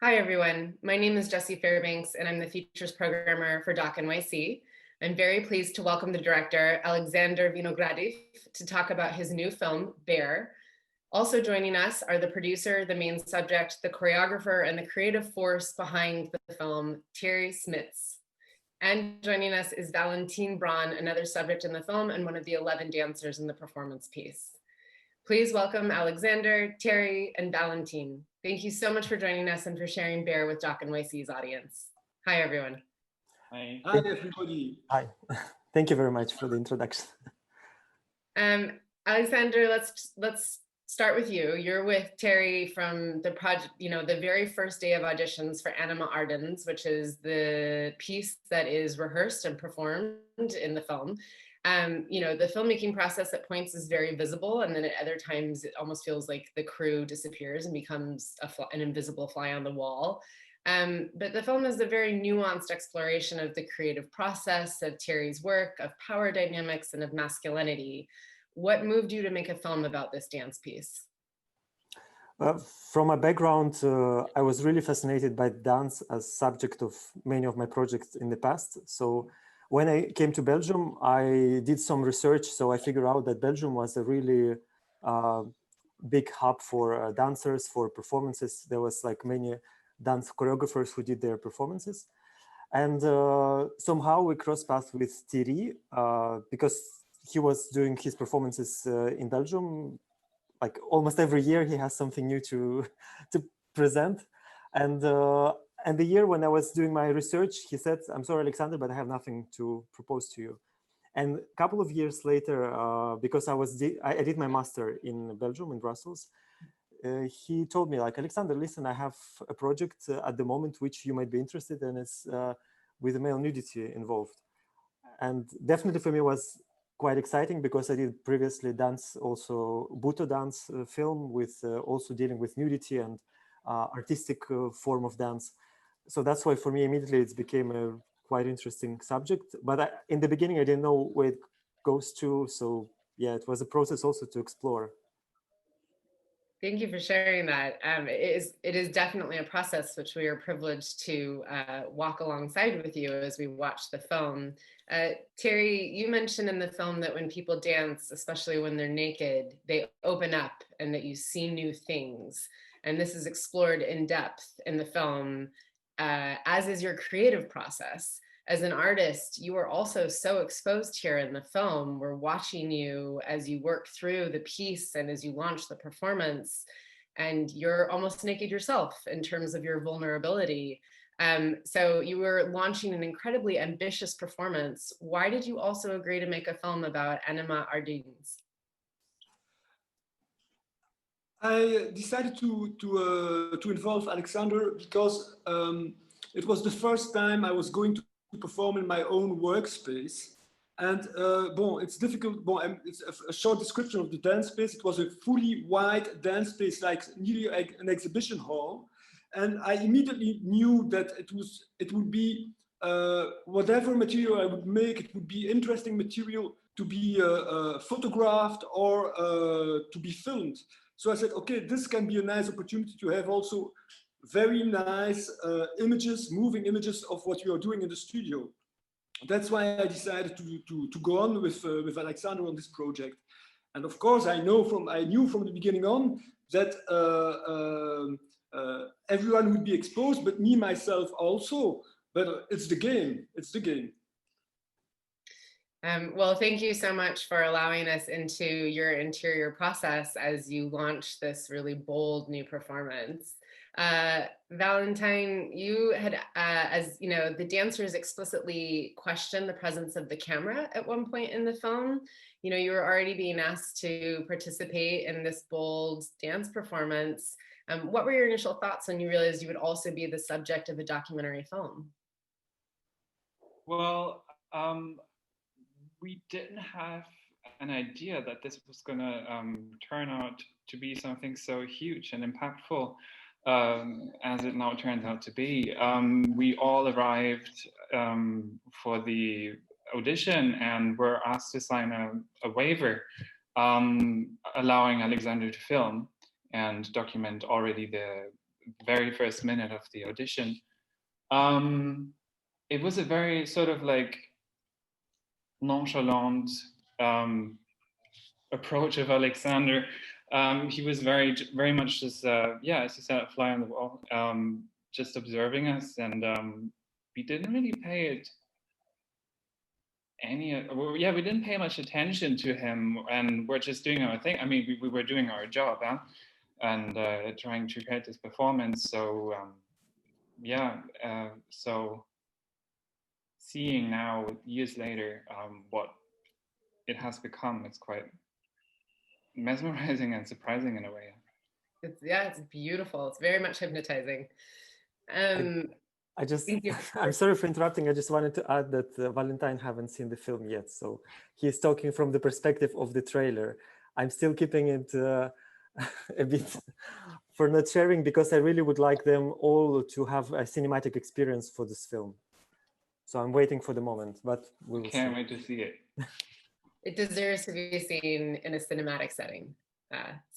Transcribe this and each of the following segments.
Hi, everyone. My name is Jessie Fairbanks, and I'm the features programmer for Doc NYC. I'm very pleased to welcome the director, Aleksander Vinogradov, to talk about his new film, Bear. Also joining us are the producer, the main subject, the choreographer, and the creative force behind the film, Thierry Smits. And joining us is Valentin Braun, another subject in the film and one of the 11 dancers in the performance piece. Please welcome Aleksander, Thierry, and Valentin. Thank you so much for joining us and for sharing Bear with Doc NYC's audience. Hi, everyone. Hi. Hi, everybody. Hi. Thank you very much for the introduction. Aleksander, let's start with you. You're with Thierry from the project, the very first day of auditions for Anima Ardens, which is the piece that is rehearsed and performed in the film. The filmmaking process at points is very visible, and then at other times it almost feels like the crew disappears and becomes an invisible fly on the wall. But the film is a very nuanced exploration of the creative process, of Thierry's work, of power dynamics, and of masculinity. What moved you to make a film about this dance piece? From my background, I was really fascinated by dance as subject of many of my projects in the past. So when I came to Belgium, I did some research. So I figured out that Belgium was a really big hub for dancers, for performances. There was like many dance choreographers who did their performances. And somehow we crossed paths with Thierry because he was doing his performances in Belgium. Like almost every year he has something new to present. And the year when I was doing my research, he said, "I'm sorry, Aleksander, but I have nothing to propose to you." And a couple of years later, because I did my master in Belgium, in Brussels, he told me, like, "Aleksander, listen, I have a project at the moment which you might be interested in. It's with male nudity involved." And definitely for me was quite exciting because I did previously dance, also Buto dance film with also dealing with nudity and artistic form of dance. So that's why for me immediately it became a quite interesting subject. But in the beginning I didn't know where it goes to. So yeah, it was a process also to explore. Thank you for sharing that. It is definitely a process which we are privileged to walk alongside with you as we watch the film. Thierry, you mentioned in the film that when people dance, especially when they're naked, they open up and that you see new things. And this is explored in depth in the film, as is your creative process. As an artist, you are also so exposed here in the film. We're watching you as you work through the piece and as you launch the performance, and you're almost naked yourself in terms of your vulnerability. So you were launching an incredibly ambitious performance. Why did you also agree to make a film about Anima Ardens? I decided to involve Aleksander because it was the first time I was going to perform in my own workspace. And it's difficult. It's a short description of the dance space. It was a fully white dance space, like nearly an exhibition hall. And I immediately knew that it would be whatever material I would make, it would be interesting material to be photographed or to be filmed. So I said, okay, this can be a nice opportunity to have also very nice images, moving images of what you are doing in the studio. That's why I decided to go on with Aleksander on this project. And of course, I knew from the beginning on that everyone would be exposed, but me, myself also. But it's the game. It's the game. Well, thank you so much for allowing us into your interior process as you launch this really bold new performance. Valentin, you had, as you know, the dancers explicitly questioned the presence of the camera at one point in the film. You were already being asked to participate in this bold dance performance. What were your initial thoughts when you realized you would also be the subject of a documentary film? Well, we didn't have an idea that this was going to turn out to be something so huge and impactful as it now turns out to be. We all arrived for the audition and were asked to sign a waiver allowing Aleksander to film and document already the very first minute of the audition. It was a very sort of like nonchalant approach of Aleksander. He was very much just, yeah, as you said, a fly on the wall, just observing us, and we didn't really pay it we didn't pay much attention to him, and we're just doing our thing. I mean, we were doing our job, huh? And trying to create this performance. So so seeing now years later what it has become, it's quite mesmerizing and surprising in a way. It's beautiful. It's very much hypnotizing. I just, I'm sorry for interrupting. I just wanted to add that Valentin haven't seen the film yet. So he's talking from the perspective of the trailer. I'm still keeping it a bit for not sharing, because I really would like them all to have a cinematic experience for this film. So I'm waiting for the moment, but we will Can't wait to see it. It deserves to be seen in a cinematic setting.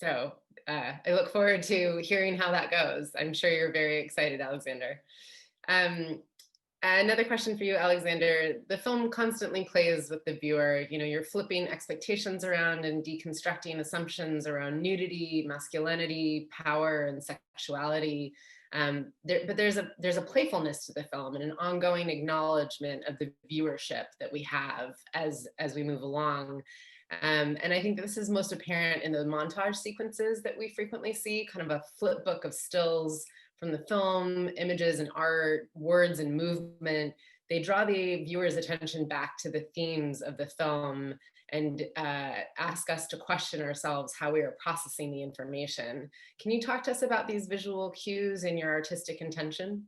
So I look forward to hearing how that goes. I'm sure you're very excited, Aleksander. Another question for you, Aleksander. The film constantly plays with the viewer. You know, you're flipping expectations around and deconstructing assumptions around nudity, masculinity, power, and sexuality. But there's a playfulness to the film and an ongoing acknowledgement of the viewership that we have as we move along. And I think this is most apparent in the montage sequences that we frequently see, kind of a flip book of stills from the film, images and art, words and movement. They draw the viewer's attention back to the themes of the film and ask us to question ourselves how we are processing the information. Can you talk to us about these visual cues and your artistic intention?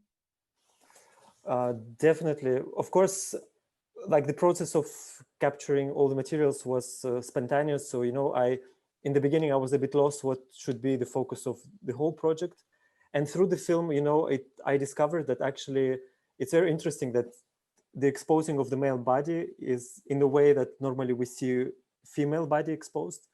Definitely. Of course, like the process of capturing all the materials was spontaneous. So, you know, in the beginning, I was a bit lost what should be the focus of the whole project. And through the film, you know, I discovered that actually it's very interesting that the exposing of the male body is in the way that normally we see female body exposed.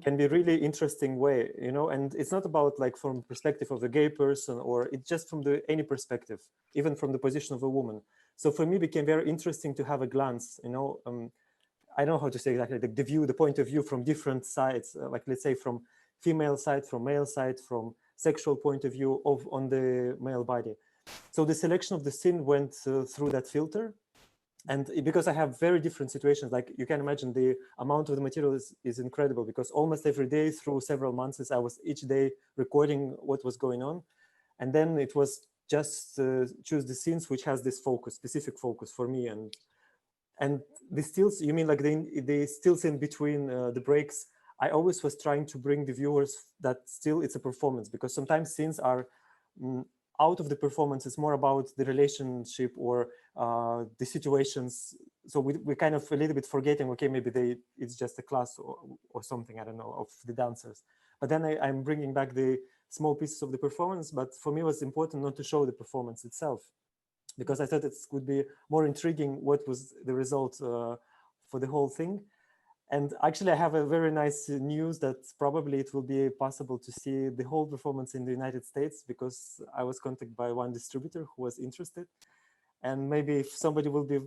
Can be really interesting way, you know, and it's not about like from perspective of a gay person, or it's just from any perspective, even from the position of a woman. So for me, it became very interesting to have a glance, you know, I don't know how to say exactly, the point of view from different sides, like let's say from female side, from male side, from sexual point of view on the male body. So the selection of the scene went through that filter. And because I have very different situations, like you can imagine the amount of the material is incredible, because almost every day through several months, I was each day recording what was going on. And then it was just choose the scenes which has this focus, specific focus for me. And the stills, you mean like the stills in between the breaks, I always was trying to bring the viewers that still it's a performance, because sometimes scenes are out of the performance. It's more about the relationship or the situations. So we kind of a little bit forgetting, okay, maybe it's just a class or something, I don't know, of the dancers. But then I'm bringing back the small pieces of the performance. But for me, it was important not to show the performance itself, because I thought it would be more intriguing what was the result for the whole thing. And actually, I have a very nice news that probably it will be possible to see the whole performance in the United States, because I was contacted by one distributor who was interested. And maybe if somebody will be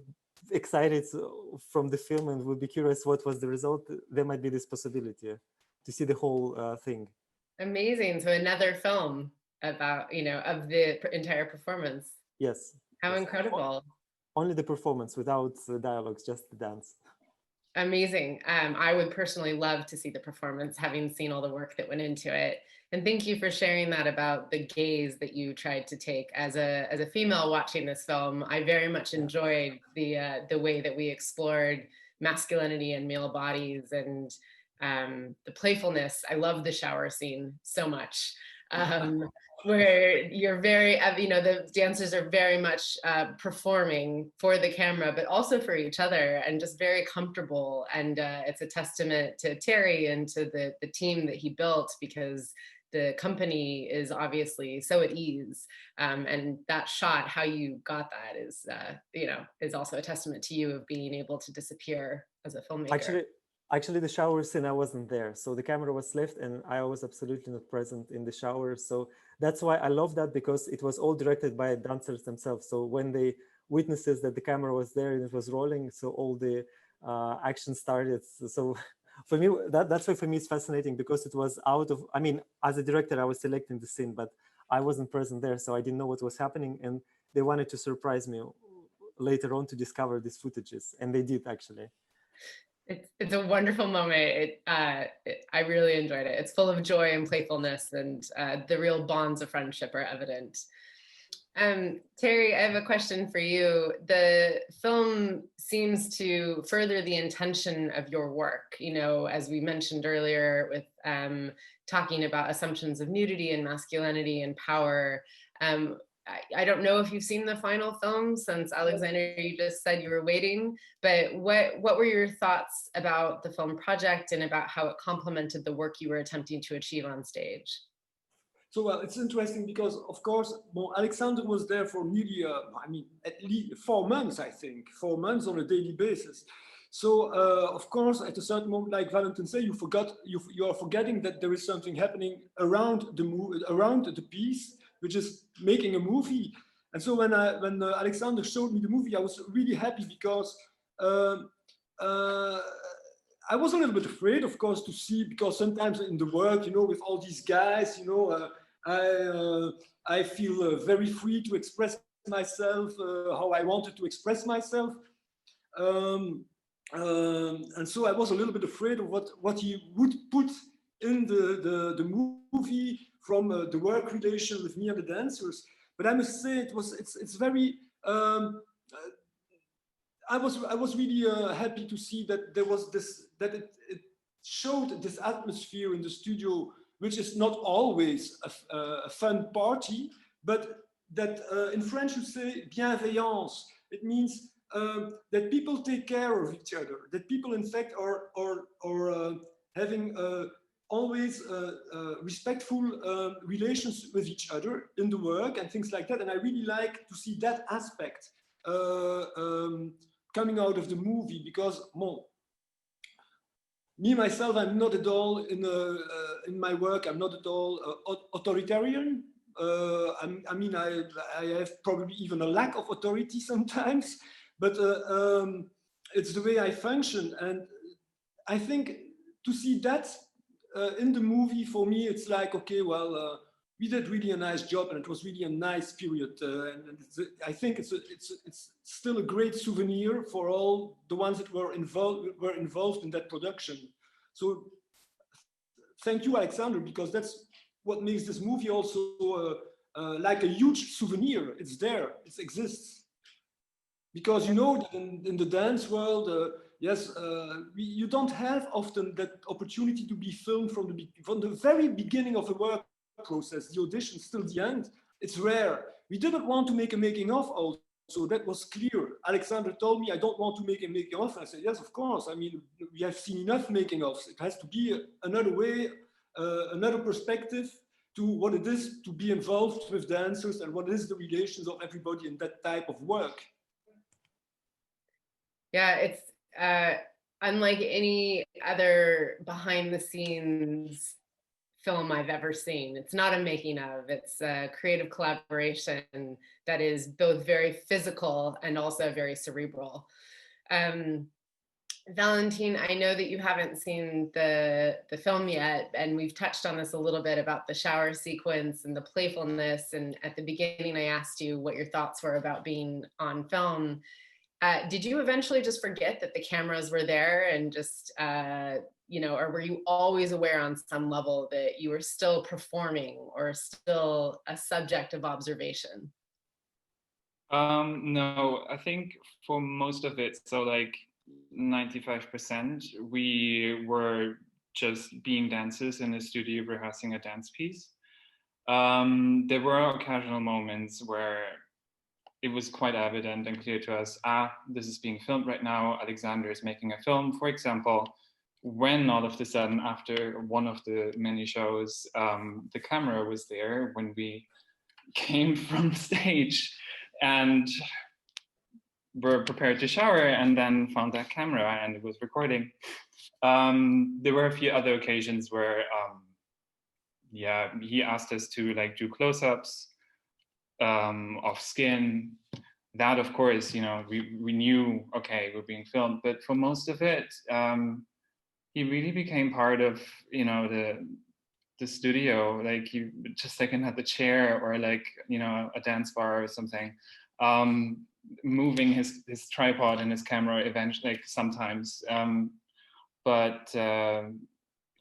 excited from the film and will be curious what was the result, there might be this possibility to see the whole thing. Amazing. So another film about, you know, of the entire performance. Yes. How yes. incredible. Only the performance without dialogues, just the dance. Amazing. I would personally love to see the performance, having seen all the work that went into it. And thank you for sharing that about the gaze that you tried to take as a female watching this film. I very much enjoyed the way that we explored masculinity and male bodies and the playfulness. I love the shower scene so much. Where you're very, you know, the dancers are very much performing for the camera, but also for each other, and just very comfortable. And it's a testament to Thierry and to the team that he built, because the company is obviously so at ease. And that shot, how you got that is, you know, is also a testament to you of being able to disappear as a filmmaker. Actually, the shower scene, I wasn't there. So the camera was left and I was absolutely not present in the shower. So that's why I love that, because it was all directed by dancers themselves. So when they witnesses that the camera was there and it was rolling, so all the action started. So for me, that's why for me it's fascinating, because it was out of, I mean, as a director, I was selecting the scene, but I wasn't present there. So I didn't know what was happening. And they wanted to surprise me later on to discover these footages. And they did, actually. It's a wonderful moment. I really enjoyed it. It's full of joy and playfulness, and the real bonds of friendship are evident. Thierry, I have a question for you. The film seems to further the intention of your work, you know, as we mentioned earlier, with talking about assumptions of nudity and masculinity and power. I don't know if you've seen the final film, since Aleksander, you just said you were waiting, but what were your thoughts about the film project and about how it complemented the work you were attempting to achieve on stage? So, well, it's interesting because, of course, well, Aleksander was there for nearly, I mean, at least 4 months, I think, 4 months on a daily basis. So, of course, at a certain moment, like Valentin said, you are forgetting that there is something happening around the piece, which is making a movie. And so when Aleksander showed me the movie, I was really happy, because I was a little bit afraid, of course, to see, because sometimes in the work, you know, with all these guys, you know, I feel very free to express myself how I wanted to express myself. And so I was a little bit afraid of what he would put in the movie from the work relation with me and the dancers. But I must say it's very I was really happy to see that there was this, that it showed this atmosphere in the studio, which is not always a fun party, but that in French you say bienveillance. It means that people take care of each other, that people in fact are having always respectful relations with each other in the work and things like that. And I really like to see that aspect coming out of the movie, because me myself, I'm not at all in my work, I'm not at all authoritarian. I mean, I have probably even a lack of authority sometimes, but it's the way I function. And I think to see that in the movie, for me, it's like, okay, well, we did really a nice job, and it was really a nice period. And I think it's still a great souvenir for all the ones that were involved in that production. So thank you, Aleksander, because that's what makes this movie also like a huge souvenir. It's there, it exists. Because you know that in the dance world, yes, you don't have often that opportunity to be filmed from the very beginning of the work process, the audition till the end. It's rare. We didn't want to make a making of also. So that was clear. Aleksander told me, I don't want to make a making of. I said, yes, of course. I mean, we have seen enough making ofs. It has to be another way, another perspective to what it is to be involved with dancers and what is the relations of everybody in that type of work. Yeah, it's unlike any other behind the scenes film I've ever seen. It's not a making of, it's a creative collaboration that is both very physical and also very cerebral. Valentin, I know that you haven't seen the film yet, and we've touched on this a little bit about the shower sequence and the playfulness. And at the beginning, I asked you what your thoughts were about being on film. Did you eventually just forget that the cameras were there and just, you know, or were you always aware on some level that you were still performing or still a subject of observation? No, I think for most of it, so like 95%, we were just being dancers in a studio rehearsing a dance piece. There were occasional moments where it was quite evident and clear to us, this is being filmed right now, Aleksander is making a film, for example, when all of a sudden, after one of the many shows, the camera was there when we came from stage. And were prepared to shower and then found that camera and it was recording. There were a few other occasions where, yeah, he asked us to like do close-ups of skin. That, of course, you know, we knew, okay, we're being filmed, but for most of it, he really became part of, you know, the studio, like he just like in at the chair or like, you know, a dance bar or something, moving his tripod and his camera eventually, like sometimes. But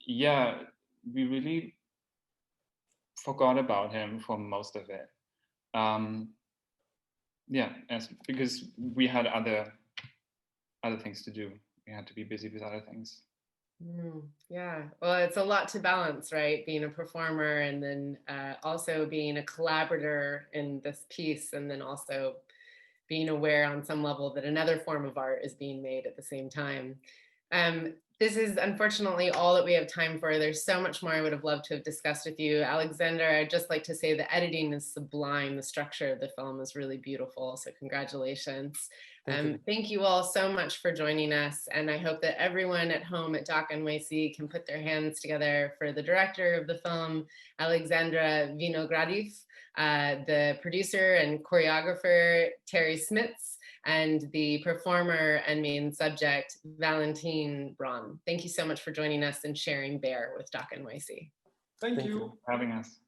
yeah, we really forgot about him for most of it. Yeah, because we had other things to do. We had to be busy with other things. Yeah, well, it's a lot to balance, right? Being a performer and then also being a collaborator in this piece, and then also being aware on some level that another form of art is being made at the same time. This is unfortunately all that we have time for. There's so much more I would have loved to have discussed with you. Aleksander, I'd just like to say the editing is sublime. The structure of the film is really beautiful. So congratulations. Thank you all so much for joining us. And I hope that everyone at home at Doc NYC can put their hands together for the director of the film, Aleksander Vinogradov, the producer and choreographer, Thierry Smits, and the performer and main subject, Valentin Braun. Thank you so much for joining us and sharing Bear with Doc NYC. Thank you for having us.